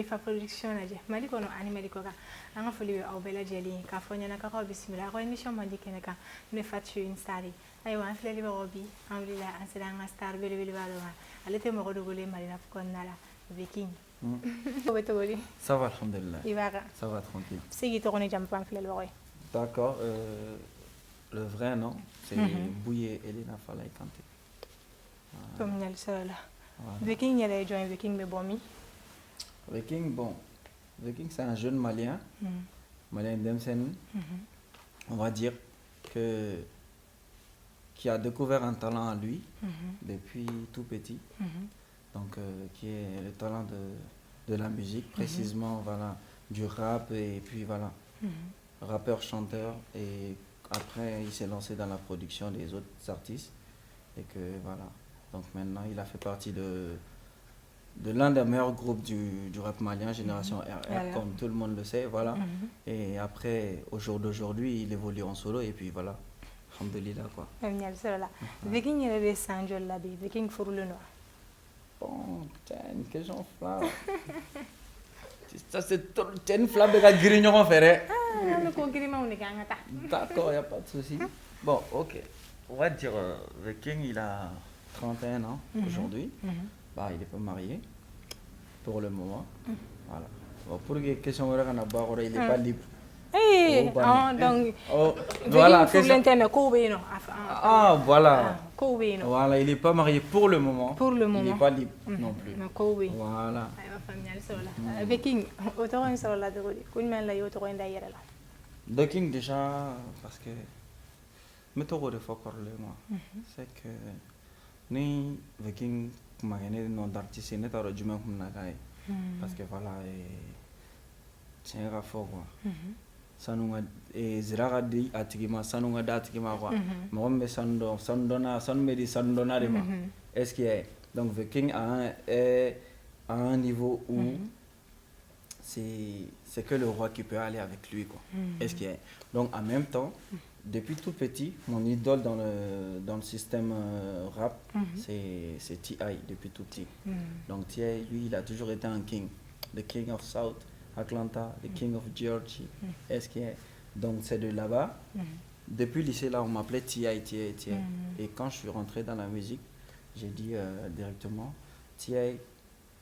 Khalifa production lajɛ Mali kɔnɔ ani Mali kɔ kan an ka foli bɛ aw bɛɛ lajɛlen k'a fɔ ɲɛna k'aw bisimila ko émission mandi kɛnɛ kan ne Fatou une star ayiwa an filɛlibagaw bi an wulila an sera an ka star belebeleba dɔ ma ale tɛ mɔgɔ dogolen Mali kɔnɔna la The King o bɛ cogo di ça va alhamdulillah i b'a kan ça va tranquille se k'i tɔgɔ ni jamu fɔ an filɛlibagaw ye d'accord le vrai nom c'est Bouye Elena Falaye Kanté comme ɲali sɔrɔ la The King yɛrɛ ye jɔn ye The King bɛ bɔ min The King c'est un jeune malien malien d'Emsen on va dire que qui a découvert un talent en lui depuis tout petit donc qui est le talent de la musique précisément voilà du rap et puis voilà rappeur chanteur et après il s'est lancé dans la production des autres artistes et que voilà donc maintenant il a fait partie de l'un des meilleurs groupes du rap malien, Génération RR, comme tout le monde le sait, voilà. Et après, au jour d'aujourd'hui, il évolue en solo et puis voilà, alhamdulillah quoi. The King est le Sanjol Labi, The King for le noir. Bon, tiens, une question flamme. Ça c'est une flamme de la grignon en fait. D'accord, il n'y a pas de souci. Bon, ok. On va dire, The King, il a 31 ans aujourd'hui. Bah, il n'est pas marié pour le moment. Voilà. Bon, pour les questions, il n'est pas libre. Donc, voilà. Voilà. Voilà, il n'est pas marié pour le moment. Pour le moment. Il n'est pas libre non plus. Voilà. The King, The King déjà, parce que méthode de fois c'est que ni The King magane non d'artiste ne taro juma kumna kai parce que voilà tiens ga fo quoi sanunga ziraga di atigima sanunga da atigima quoi mombe sandona sanmedi sandona de ma est-ce que donc The King a un niveau où c'est que le roi qui peut aller avec lui quoi est-ce que donc en même temps depuis tout petit, mon idole dans le système rap, c'est T.I. depuis tout petit. Donc T.I., lui, il a toujours été un king. The King of South Atlanta, the King of Georgia. Donc c'est de là-bas. Depuis le lycée, là, on m'appelait T.I. Et quand je suis rentré dans la musique, j'ai dit directement, T.I.,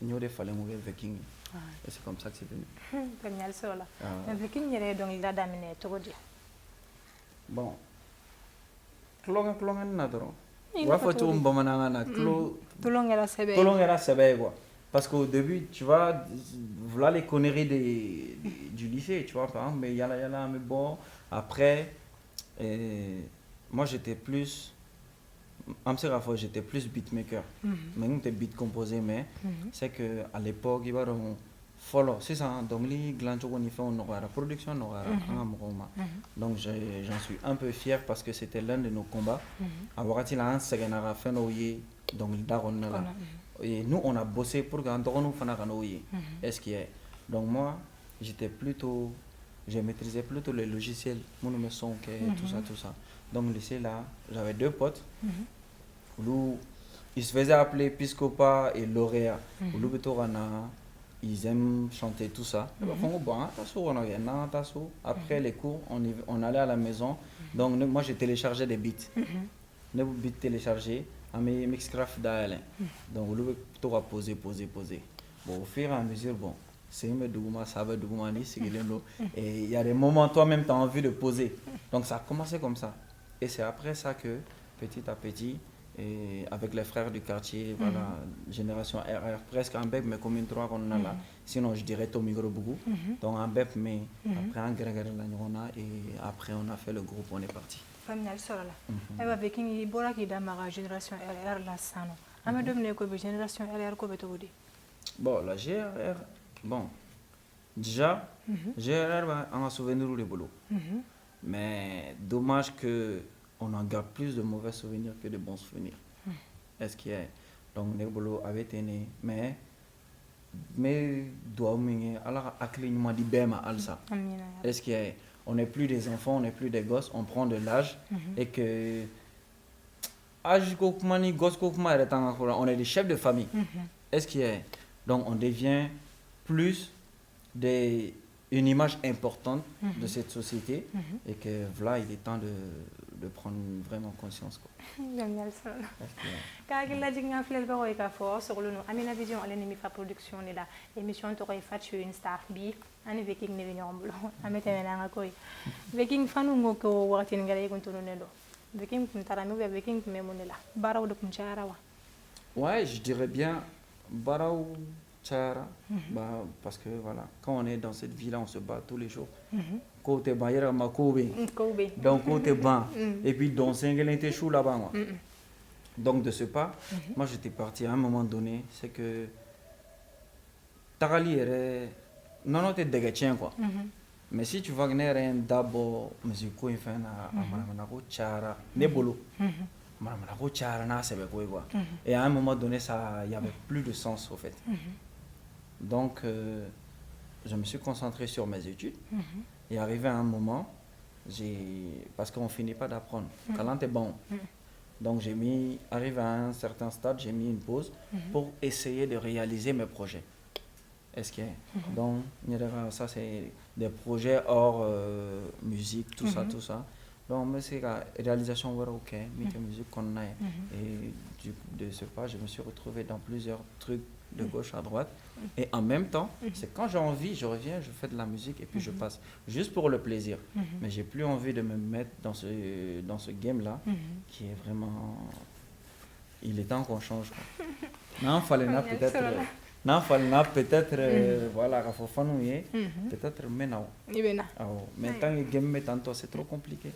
il aurait fallu mourir The King. Et c'est comme ça que c'est venu. The King, il a dominé tout le bon klonga na doro wa fa tu mbamana na klonga la sebe quoi parce qu'au début tu vois voilà les conneries du lycée tu vois par exemple mais yala mais bon après moi j'étais plus j'étais plus beatmaker mais nous t'es beat composé mais c'est que à l'époque il va follow c'est ça donc les glands on fait la production donc j'en suis un peu fier parce que c'était l'un de nos combats avoir il a un second à fin donc et nous on a bossé pour que nous est-ce qu'il y a donc moi je maîtrisais plutôt les logiciels mon me son tout ça donc lycée là j'avais deux potes où ils se faisaient appeler Piscopa et Lauréat ils aiment chanter tout ça. Après les cours, on allait à la maison. Donc moi, j'ai téléchargé des beats. Les beats téléchargés, à mes Mixcraft d'Alain. Donc on peut tout poser. Bon, au fur et à mesure, bon, c'est une douma, ça va douma, et il y a des moments, toi-même, tu as envie de poser. Donc ça a commencé comme ça. Et c'est après ça que, petit à petit, et avec les frères du quartier, voilà, Génération RR, presque un bep, mais comme une trois qu'on a là. Sinon, je dirais Tommy Grobougou. Donc un bep, mais après un grégare et après on a fait le groupe, on est parti. The King, il boit qui damara Génération RR la sano. Amadou ne Génération RR ko betodi. Bon, la GRR, bon, déjà, GRR on a souvenir du boulot. Mais dommage que on en garde plus de mauvais souvenirs que de bons souvenirs. Est-ce qu'il y a donc Nebolo avait été né mais doit alors acclignement di bema alsa. Est-ce qu'il y a on n'est plus des enfants, on n'est plus des gosses, on prend de l'âge et que âge on est des chefs de famille. Est-ce qu'il y a donc on devient plus une image importante de cette société et que voilà, il est temps de prendre vraiment conscience, quoi. Génial ça. Parce que, Quand il a dit qu'il fallait le faire fort sur le nom, Amina Vision, elle est fa production ni la émission t'aurait fait sur une star bi, ani Viking ne vient en blanc, amete na ngakoi. Viking fanu ngoko wakati ngale kuntuno nelo. Viking kuntarami ou Viking memonela. Bara ou kunchara wa. ouais, je dirais bien Barao Tchara, bah, parce que voilà, quand on est dans cette vie-là, on se bat tous les jours. Côté Bayera Makobe, Kobe. donc côté ban, et puis dans Singelente Chou là-bas, moi. Donc de ce pas, moi j'étais parti à un moment donné, c'est que Tarali est non non t'es dégagé quoi. Mais si tu vas venir un d'abord musico il fait na manako Tchara, nebolo. Manako Tchara na c'est quoi. Et à un moment donné ça, il y avait plus de sens au fait. Donc je me suis concentré sur mes études. Et arrivé à un moment, parce qu'on finit pas d'apprendre. Talent est bon. Donc arrivé à un certain stade, j'ai mis une pause pour essayer de réaliser mes projets. Est-ce que donc ça c'est des projets hors musique, tout ça, tout ça. Donc mais c'est la réalisation voilà ok, musique qu'on a. Et de ce pas, je me suis retrouvé dans plusieurs trucs de gauche à droite. Et en même temps, c'est quand j'ai envie, je reviens, je fais de la musique et puis je passe. Juste pour le plaisir. Mais j'ai plus envie de me mettre dans ce game-là qui est vraiment... Il est temps qu'on change. Non, fallait peut-être... Non, fallait peut-être... Voilà, peut-être maintenant. Mais tant que game est tantôt, c'est trop compliqué.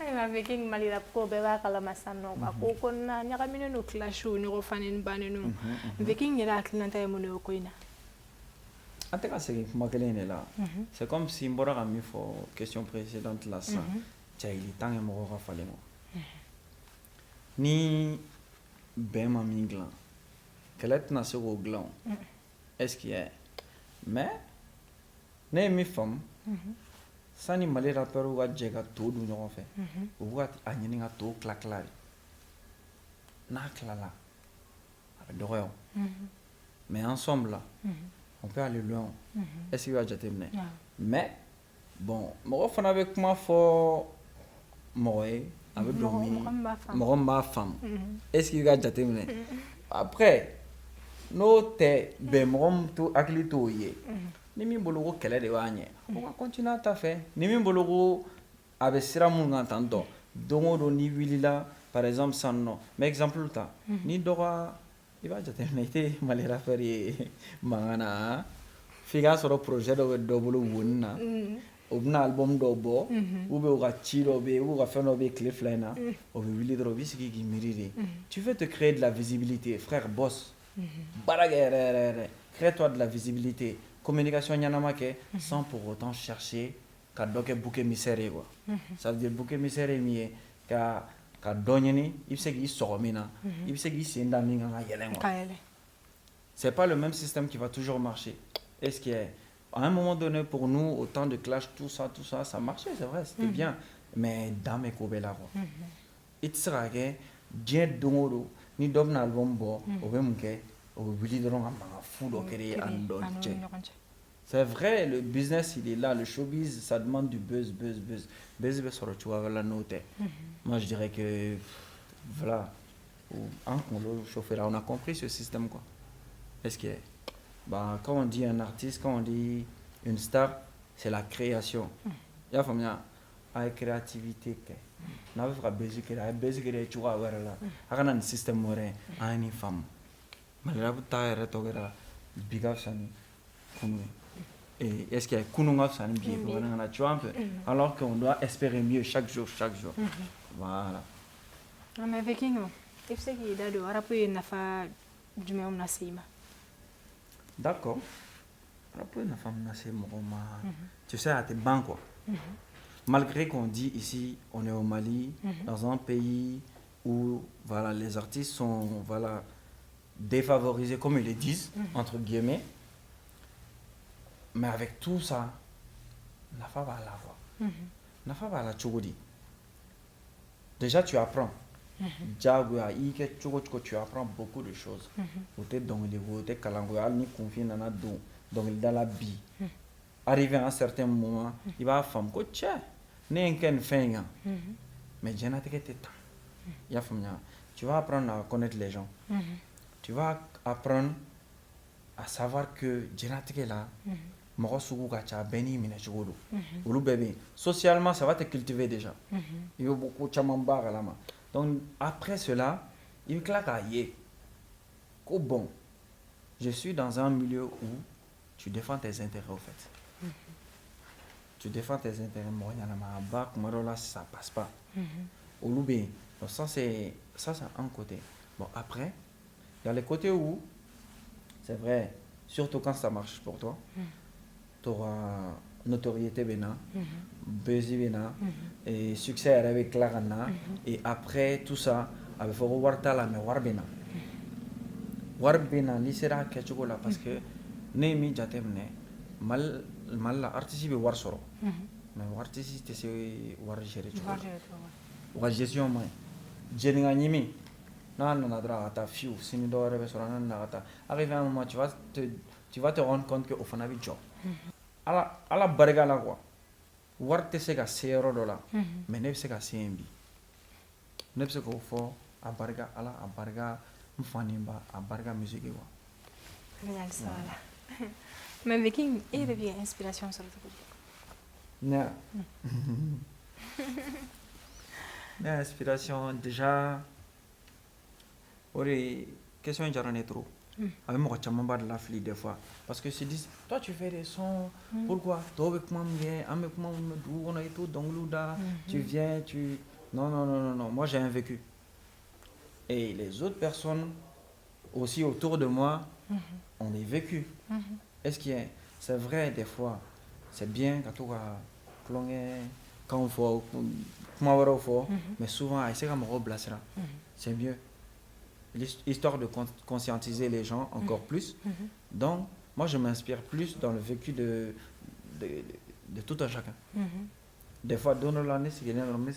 Aiwa Viking malira ko be ba kala masano ba ko konna nya kamino no clash ni ko fanin banenu Viking ira atlanta e mono ko ina Anteka c'est kuma kelen ne la c'est comme si mbora ka mi fo question précédente là ça il temps e mo ka fale mo ni ben ma minglan kelet na se go glan est-ce qu'il y a mais ne mi fam sani mali rappeur wa jɛ ka to dun ɲɔgɔn fɛ u b'u a ɲini ka to tila tila de n'a tilala a bɛ dɔgɔya mais ensemble là on peut aller loin est-ce qu'il va jateminɛ mais bon mɔgɔ fana bɛ kuma fɔ mɔgɔ ye a bɛ don min mɔgɔ min b'a faamu est-ce qu'il va jateminɛ après n'o tɛ bɛn mɔgɔ min to hakili t'o ye ni min bolo ko kɛlɛ de b'a ɲɛ o ka continuer a ta fɛ ni min bolo ko a bɛ sira mun kan tantɔ don o don n'i wulila par exemple sisan nɔ mais exemple ta ni dɔgɔ i b'a jateminɛ i tɛ mali rappeur ye mankan na f'i k'a sɔrɔ projet dɔ bɛ dɔ bolo woni na o bɛna album dɔ bɔ ou bien o ka ci dɔ bɛ yen ou ka fɛn dɔ bɛ yen tile fila in na o bɛ wuli dɔrɔn o b'i sigi k'i miiri de tu veux te créer de la visibilité frère boss baara kɛ yɛrɛ yɛrɛ yɛrɛ crée-toi de la visibilité communication ɲanama kɛ sans pour autant chercher ka dɔ kɛ bouc émissaire ye quoi ça veut dire bouc émissaire ye min ye ka dɔ ɲini i bɛ se k'i sɔgɔ min na i bɛ se k'i sen da min kan ka yɛlɛn quoi c'est pas le même système qui va toujours marcher est-ce qu'il y a à un moment donné pour nous au temps de clash tout ça ça marchait c'est vrai c'était bien mais dans mes ko bɛ la quoi i tɛ se ka kɛ diɲɛ don o don ni dɔ bɛna album bɔ o bɛ mun kɛ o bɛ wuli dɔrɔn ka mankan fu dɔ kɛ ani dɔ cɛ c'est vrai le business il est là le showbiz ça demande du buzz bɛ sɔrɔ cogoya wɛrɛ la n'o tɛ moi je dirais que voilà an kunkolo chauffera on a compris ce système quoi est-ce que bah quand on dit un artiste quand on dit une star c'est la création i y'a faamuya a ye créativité kɛ n'a bɛ fɛ ka buzz kɛ a ye buzz kɛ cogoya wɛrɛ la a kana nin système wɛrɛ an ye nin faamu malirabu ta yɛrɛ tɔ kɛra bi ka fisa ni kunu ye est-ce que kunu ka fisa ni bi ye bamanankan na tu vois un peu alors qu'on doit espérer mieux chaque jour voilà mais Viking i bɛ se k'i da don arabu ye nafa jumɛnw lase i ma d'accord arabu ye nafa min lase mɔgɔw ma tu sais a tɛ ban quoi malgré qu'on dit ici on est au Mali dans un pays où voilà les artistes sont voilà défavorisés comme ils le disent entre guillemets mais avec tout ça nafa b'a la quoi nafa b'a la cogo di déjà tu apprends Diagoya, tu apprends beaucoup de choses. Ou t'es dans les voies, t'es kalangoya, ni confié dans la don, dans la vie. Arrivé à un certain moment, il va faire que tiens, n'est qu'un fin. Mais j'ai n'ai pas tu vas apprendre à connaître les gens. Tu vas apprendre à savoir que j'ai n'ai pas là. Socialement, ça va te cultiver déjà. Il y a beaucoup de choses. Donc, après cela, il claque à yé. Bon, je suis dans un milieu où tu défends tes intérêts, au fait. Tu défends tes intérêts. Moi, ça passe pas. Donc, ça, c'est un côté. Bon, après, il y a les côtés où, c'est vrai, surtout quand ça marche pour toi, tu auras notoriété buzzy et succès avec Clarana, et après tout ça, avec Warta la mais Warbena. Warbena, l'issera Kachugola, parce que Nemi Jatemne, mal la artiste be Warsoro. Mais artiste, c'est Wargere. Wargestion, moi. Jenninga Nimi. Non, non, ta fiu, Sinido Revesorana Nata. Arrivé à un moment, tu vas te rendre compte qu'au fond, avait job. À la barriga là, quoi. Warte se ka se yɔrɔ dɔ la mais ne bɛ se ka se yen bi ne bɛ se k'o fɔ a barika ala a barika n fa ni ba a barika musique quoi. Mais Viking est de bien inspiration sur le truc. Non. Inspiration déjà. Ori question jarane trop. Avec moi caman b'a de la fili des fois parce que se disent toi tu fais des sons pourquoi toi avec moi on a tout dans tu viens tu non moi j'ai un vécu et les autres personnes aussi autour de moi ont des vécus. Est-ce qu'il y a c'est vrai des fois c'est bien quand tu as plongé quand on faut mais souvent c'est comme là c'est mieux. Histoire de conscientiser les gens encore plus. Donc, moi, je m'inspire plus dans le vécu de tout un chacun. Des fois, dans l'année, c'est une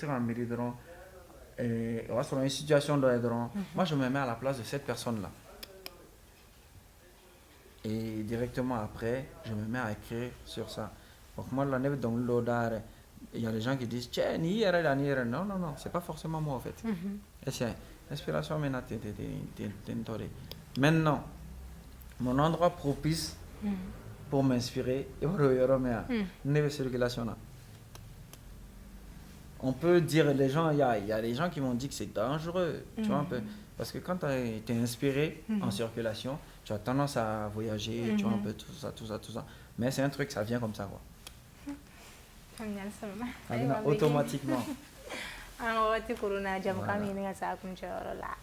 situation moi, je me mets à la place de cette personne-là. Et directement après, je me mets à écrire sur ça. Donc, moi, l'année, dans l'odeur, il y a des gens qui disent tiens, non, c'est pas forcément moi, en fait. Et c'est inspiration maintenant mon endroit propice pour m'inspirer on peut dire les gens il y a des gens qui m'ont dit que c'est dangereux tu vois un peu parce que quand tu es inspiré en circulation tu as tendance à voyager tu vois un peu tout ça mais c'est un truc ça vient comme ça quoi automatiquement. Alors, tu corona jam kami ni ngasa kun choro la.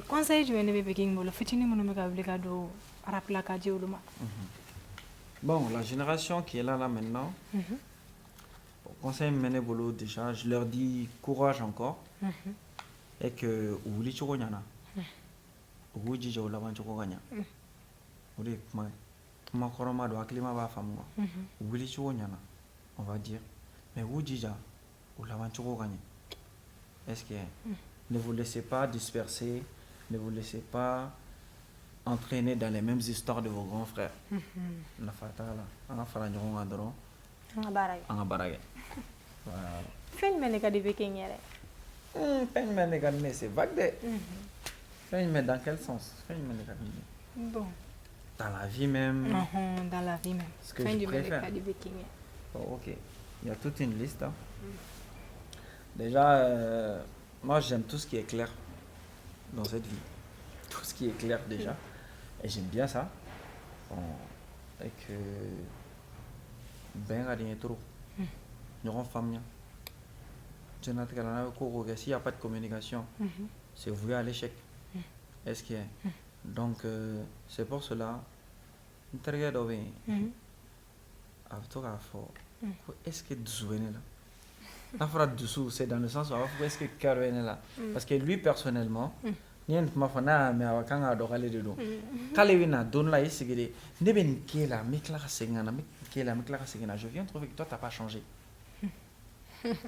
Conseil je ne be king bolo fitini mo me ka obliga do rapla ka jiuluma. Bon, la génération qui est là maintenant. Conseil mené bolo déjà, je leur dis courage encore. Et que ouli choko nyana. Ouli jo la ban choko ganya. Ouli ma koroma do aklima ba famwa. Ouli choko nyana. On va dire mais ouli ja ou la ban choko ganya. Est-ce que ne vous laissez pas disperser, ne vous laissez pas entraîner dans les mêmes histoires de vos grands frères. La fatala, on fera un adoro. En barage. Voilà. Fais une ménéga de Viking. Fais une ménéga de c'est vague de. Fais une dans quel sens? Fais une ménéga de. Bon. Dans la vie même. Dans la vie même. Ce que je préfère. Oh, ok. Il y a toute une liste. Hein. Déjà, moi j'aime tout ce qui est clair dans cette vie. Tout ce qui est clair déjà. Et j'aime bien ça. Et que. Ben, rien trop. Nous avons famille. S'il n'y a pas de communication, c'est voué à l'échec. Est-ce qu'il y a? Donc, c'est pour cela. Est-ce que tu là? C'est dans le sens où est-ce que cœur est là? Parce que lui personnellement, je viens trouver que toi tu n'as pas changé.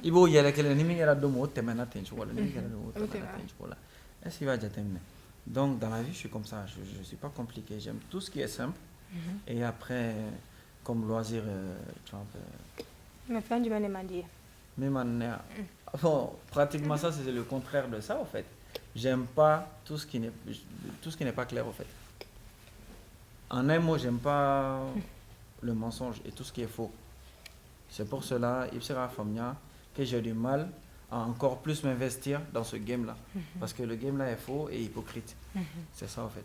I b'o yɛlɛ kelen ni min kɛra don min o tɛmɛna ten cogo la ni min kɛra don min o tɛmɛna ten cogo la est-ce qu'il va jateminɛ donc dans la vie je suis comme ça je suis pas compliqué j'aime tout ce qui est simple et après comme loisir tu vois un peu mais fɛn jumɛn de man di ye mais man bon pratiquement ça c'est le contraire de ça en fait j'aime pas tout ce qui n'est pas clair en fait en un mot j'aime pas le mensonge et tout ce qui est faux. C'est pour cela, il sera familier que j'ai du mal à encore plus m'investir dans ce game-là. Parce que le game-là est faux et hypocrite. C'est ça en fait.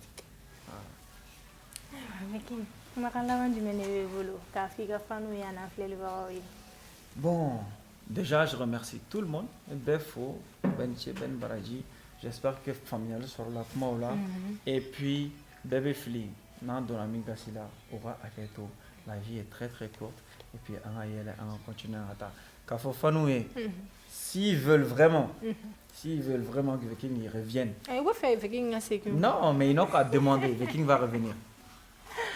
Bon, déjà je remercie tout le monde. Befo, Benche, Ben Baraji. J'espère que familial sera là pour moi. Et puis, bébé Fli, nan Donami Gassila, aura Aketo. La vie est très très courte et puis on continue à attendre. S'ils veulent vraiment que Viking revienne. Non, mais ils n'ont qu'à demander, Viking va revenir.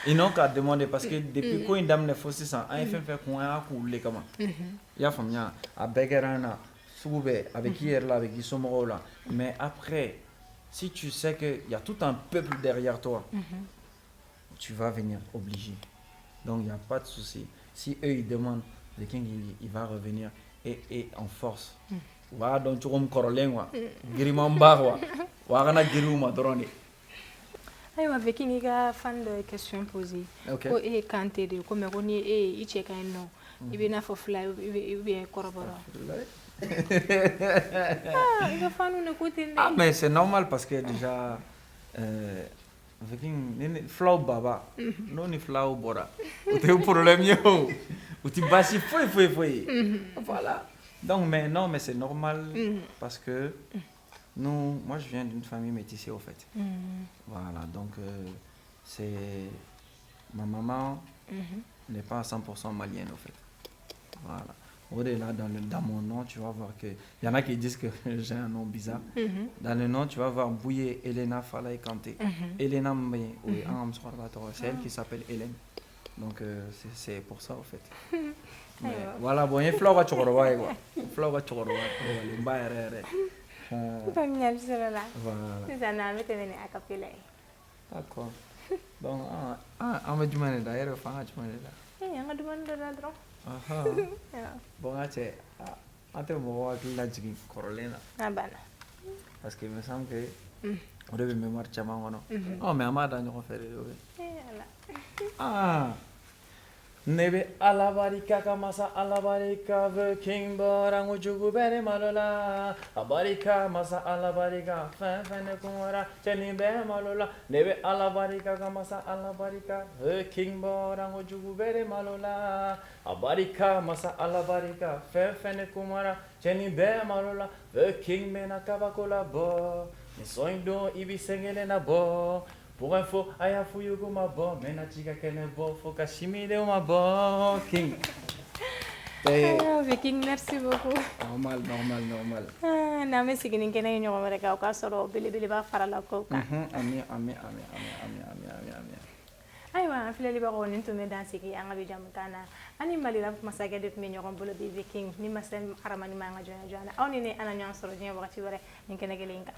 Ils n'ont qu'à demander parce que depuis quand une dame ne fait ça, un fait qu'on a coulé comment. Il y a famille à Begerana, Soube, avec qui est là, avec qui sont là. Mais après, si tu sais qu'il y a tout un peuple derrière toi, tu vas venir obligé. Donc il n'y a pas de souci. Si eux ils demandent, le king il va revenir et en force. Wa donc tu comme corolengwa, girimamba wa gana giruma drone. Ayiwa Viking i ka fan de question posée. Ko e kante de ko me ko ni i che kan no. I be na fo fly i be koroboro. I ka fan ne ko tinde. Ah mais c'est normal parce que déjà Viking flow baba non ni flow bora o teu problème yo o ti basi foi voilà donc mais non mais c'est normal parce que moi je viens d'une famille métissée au fait voilà donc c'est ma maman n'est pas à 100% malienne au fait voilà au-delà dans mon nom, tu vas voir que il y en a qui disent que j'ai un nom bizarre. Dans le nom, tu vas voir Bouye Elena Falay Kanté. Elena Mbaye, oui, c'est elle qui s'appelle Hélène. Donc c'est pour ça en fait. Mais voilà, bon, il y a Flower Chokorowa quoi. Flower Chokorowa, le mbaire. Familial sera là. Voilà. C'est ça, na mettre ne acapella. D'accord. Donc on me demande d'ailleurs, enfin, tu me dis là. On me demande là. Aha. Bon, c'est un peu moins que la jiggy corolena. Ah, ben. Parce qu'il me semble que on devait mémoire chaman. Oh, mais Amada nous refait le. Ah. Nebe alabarika kamasa alabarika the king borangu jugubere malola abarika masa alabarika fene kumara chenibe malola nebe alabarika kamasa alabarika the king borangu jugubere malola abarika masa alabarika fene kumara chenibe malola the king mena kabakola bo ni soindo ibi sengele na bo. Pour info, aya fuyugo ma bo, mena chiga kene bo, foka shimide ma bo, king. Viking, merci beaucoup. Normal. Na me sigini kene nyo ma reka ka soro bili ba fara la ko ka. Ami. Aywa, filali ba ko nintu me dansi ki anga bi jam kana. Ani mali la masage det me nyo bolo bi Viking, ni masen aramani ma nga jona. Awni ne ana nyo soro nyo wakati wore, nkene gelinga.